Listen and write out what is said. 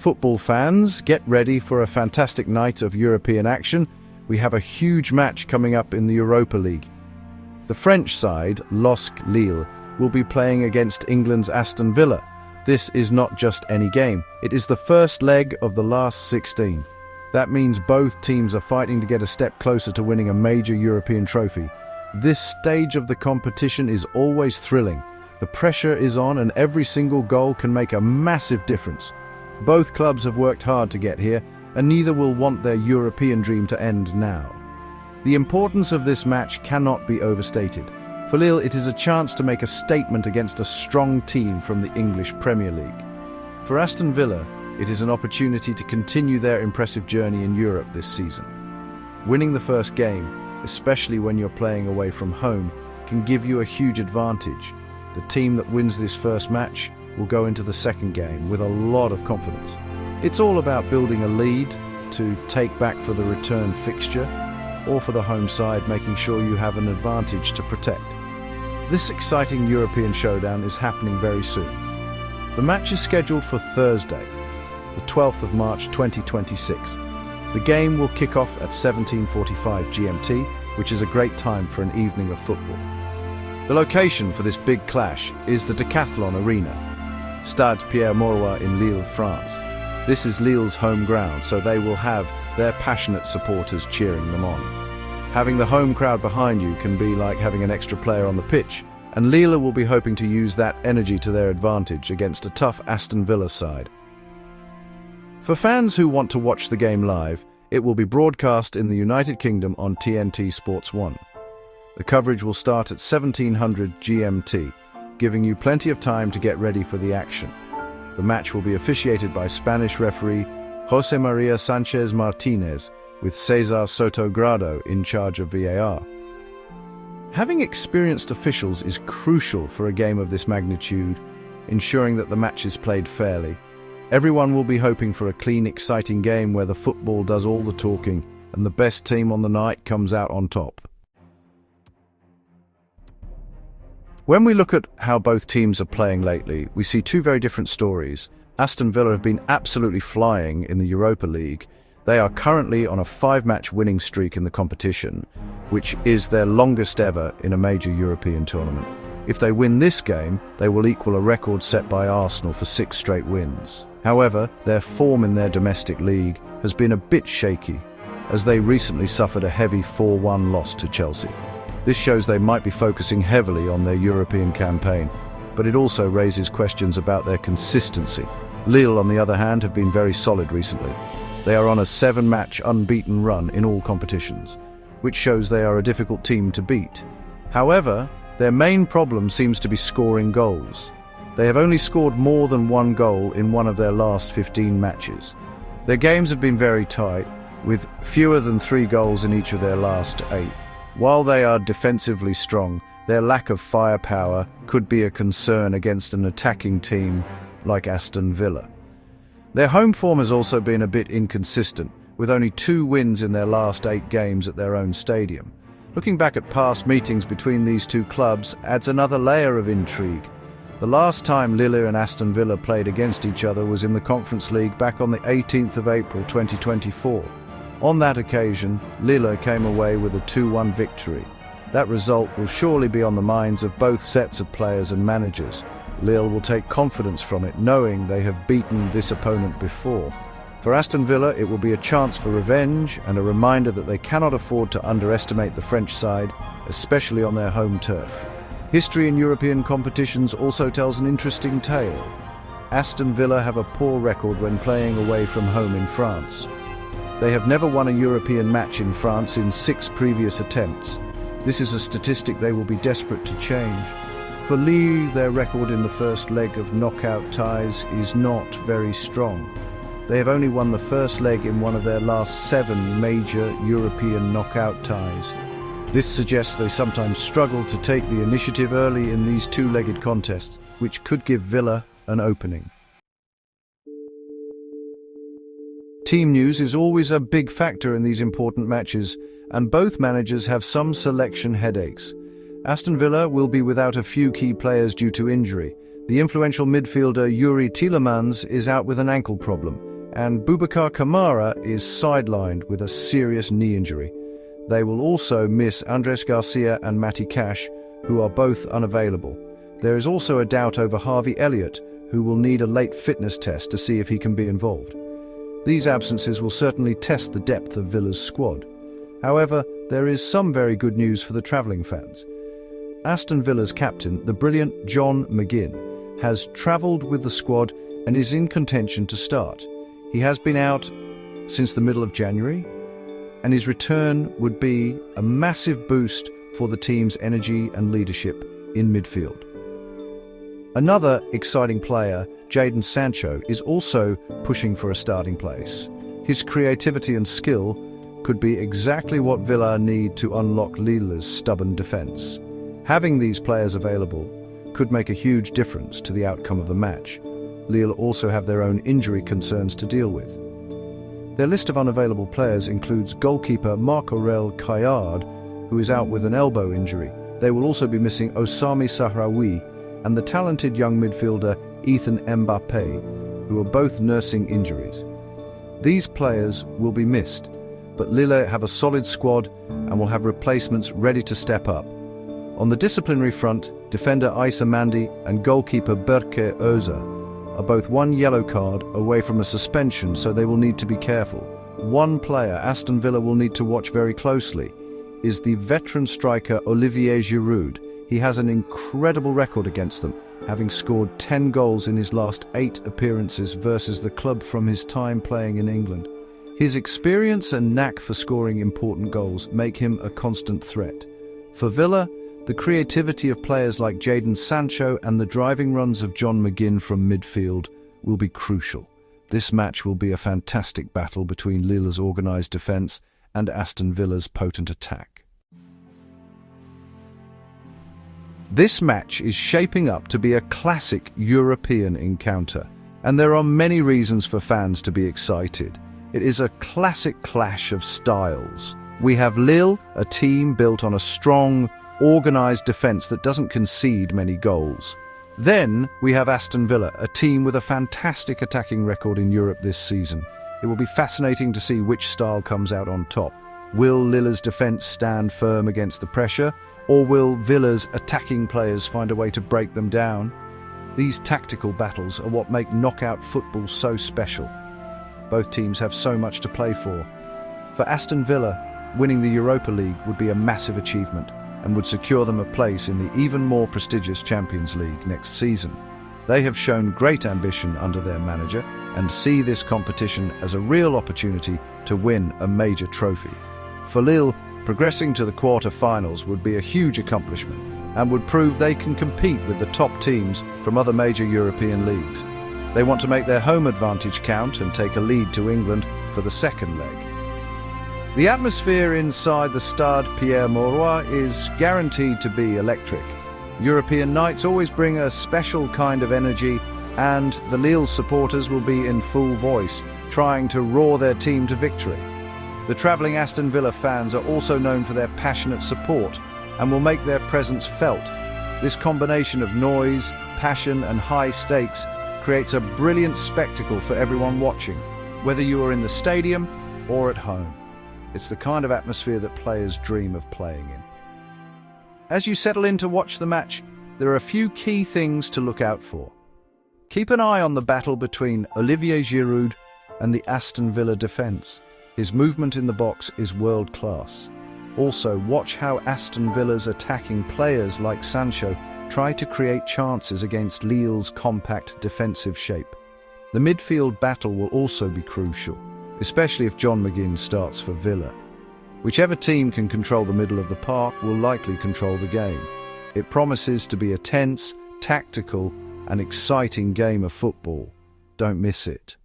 Football fans, get ready for a fantastic night of European action. We have a huge match coming up in the Europa League. The French side, LOSC Lille, will be playing against England's Aston Villa. This is not just any game. It is the first leg of the last 16. That means both teams are fighting to get a step closer to winning a major European trophy. This stage of the competition is always thrilling. The pressure is on and every single goal can make a massive difference. Both clubs have worked hard to get here, and neither will want their European dream to end now. The importance of this match cannot be overstated. For Lille, it is a chance to make a statement against a strong team from the English Premier League. For Aston Villa, it is an opportunity to continue their impressive journey in Europe this season. Winning the first game, especially when you're playing away from home, can give you a huge advantage. The team that wins this first match will go into the second game with a lot of confidence. It's all about building a lead to take back for the return fixture, or for the home side making sure you have an advantage to protect. This exciting European showdown is happening very soon. The match is scheduled for Thursday, the 12th of March 2026. The game will kick off at 17:45 GMT, which is a great time for an evening of football. The location for this big clash is the Decathlon Arena, Stade Pierre-Mauroy in Lille, France. This is Lille's home ground, so they will have their passionate supporters cheering them on. Having the home crowd behind you can be like having an extra player on the pitch, and Lille will be hoping to use that energy to their advantage against a tough Aston Villa side. For fans who want to watch the game live, it will be broadcast in the United Kingdom on TNT Sports 1. The coverage will start at 1700 GMT, giving you plenty of time to get ready for the action. The match will be officiated by Spanish referee José María Sánchez Martínez, with César Sotogrado in charge of VAR. Having experienced officials is crucial for a game of this magnitude, ensuring that the match is played fairly. Everyone will be hoping for a clean, exciting game where the football does all the talking and the best team on the night comes out on top. When we look at how both teams are playing lately, we see two very different stories. Aston Villa have been absolutely flying in the Europa League. They are currently on a 5-match winning streak in the competition, which is their longest ever in a major European tournament. If they win this game, they will equal a record set by Arsenal for 6 straight wins. However, their form in their domestic league has been a bit shaky, as they recently suffered a heavy 4-1 loss to Chelsea. This shows they might be focusing heavily on their European campaign, but it also raises questions about their consistency. Lille, on the other hand, have been very solid recently. They are on a 7-match unbeaten run in all competitions, which shows they are a difficult team to beat. However, their main problem seems to be scoring goals. They have only scored more than 1 goal in one of their last 15 matches. Their games have been very tight, with fewer than 3 goals in each of their last 8. While they are defensively strong, their lack of firepower could be a concern against an attacking team like Aston Villa. Their home form has also been a bit inconsistent, with only 2 wins in their last 8 games at their own stadium. Looking back at past meetings between these two clubs adds another layer of intrigue. The last time Lille and Aston Villa played against each other was in the Conference League back on the 18th of April 2024. On that occasion, Lille came away with a 2-1 victory. That result will surely be on the minds of both sets of players and managers. Lille will take confidence from it, knowing they have beaten this opponent before. For Aston Villa, it will be a chance for revenge and a reminder that they cannot afford to underestimate the French side, especially on their home turf. History in European competitions also tells an interesting tale. Aston Villa have a poor record when playing away from home in France. They have never won a European match in France in 6 previous attempts. This is a statistic they will be desperate to change. For Lille, their record in the first leg of knockout ties is not very strong. They have only won the first leg in one of their last 7 major European knockout ties. This suggests they sometimes struggle to take the initiative early in these 2-legged contests, which could give Villa an opening. Team news is always a big factor in these important matches, and both managers have some selection headaches. Aston Villa will be without a few key players due to injury. The influential midfielder Youri Tielemans is out with an ankle problem. and Boubacar Kamara is sidelined with a serious knee injury. They will also miss Andres Garcia and Matty Cash, who are both unavailable. There is also a doubt over Harvey Elliott, who will need a late fitness test to see if he can be involved. These absences will certainly test the depth of Villa's squad. However, there is some very good news for the travelling fans. Aston Villa's captain, the brilliant John McGinn, has travelled with the squad and is in contention to start. He has been out since the middle of January, and his return would be a massive boost for the team's energy and leadership in midfield. Another exciting player, Jadon Sancho, is also pushing for a starting place. His creativity and skill could be exactly what Villa need to unlock Lille's stubborn defence. Having these players available could make a huge difference to the outcome of the match. Lille also have their own injury concerns to deal with. Their list of unavailable players includes goalkeeper Marc-Aurèle Caillard, who is out with an elbow injury. They will also be missing Osami Sahraoui and the talented young midfielder Ethan Mbappé, who are both nursing injuries. These players will be missed, but Lille have a solid squad and will have replacements ready to step up. On the disciplinary front, defender Issa Mandi and goalkeeper Berke Oza are both one yellow card away from a suspension, so they will need to be careful. One player Aston Villa will need to watch very closely is the veteran striker Olivier Giroud. He has an incredible record against them, having scored 10 goals in his last 8 appearances versus the club from his time playing in England. His experience and knack for scoring important goals make him a constant threat. For Villa, the creativity of players like Jadon Sancho and the driving runs of John McGinn from midfield will be crucial. This match will be a fantastic battle between Lille's organised defence and Aston Villa's potent attack. This match is shaping up to be a classic European encounter, and there are many reasons for fans to be excited. It is a classic clash of styles. We have Lille, a team built on a strong, organised defence that doesn't concede many goals. Then we have Aston Villa, a team with a fantastic attacking record in Europe this season. It will be fascinating to see which style comes out on top. Will Lille's defence stand firm against the pressure, or will Villa's attacking players find a way to break them down? These tactical battles are what make knockout football so special. Both teams have so much to play for. For Aston Villa, winning the Europa League would be a massive achievement and would secure them a place in the even more prestigious Champions League next season. They have shown great ambition under their manager and see this competition as a real opportunity to win a major trophy. For Lille, progressing to the quarter-finals would be a huge accomplishment and would prove they can compete with the top teams from other major European leagues. They want to make their home advantage count and take a lead to England for the second leg. The atmosphere inside the Stade Pierre-Mauroy is guaranteed to be electric. European nights always bring a special kind of energy, and the Lille supporters will be in full voice, trying to roar their team to victory. The travelling Aston Villa fans are also known for their passionate support and will make their presence felt. This combination of noise, passion and high stakes creates a brilliant spectacle for everyone watching, whether you are in the stadium or at home. It's the kind of atmosphere that players dream of playing in. As you settle in to watch the match, there are a few key things to look out for. Keep an eye on the battle between Olivier Giroud and the Aston Villa defence. His movement in the box is world-class. Also, watch how Aston Villa's attacking players like Sancho try to create chances against Lille's compact defensive shape. The midfield battle will also be crucial, especially if John McGinn starts for Villa. Whichever team can control the middle of the park will likely control the game. It promises to be a tense, tactical, and exciting game of football. Don't miss it.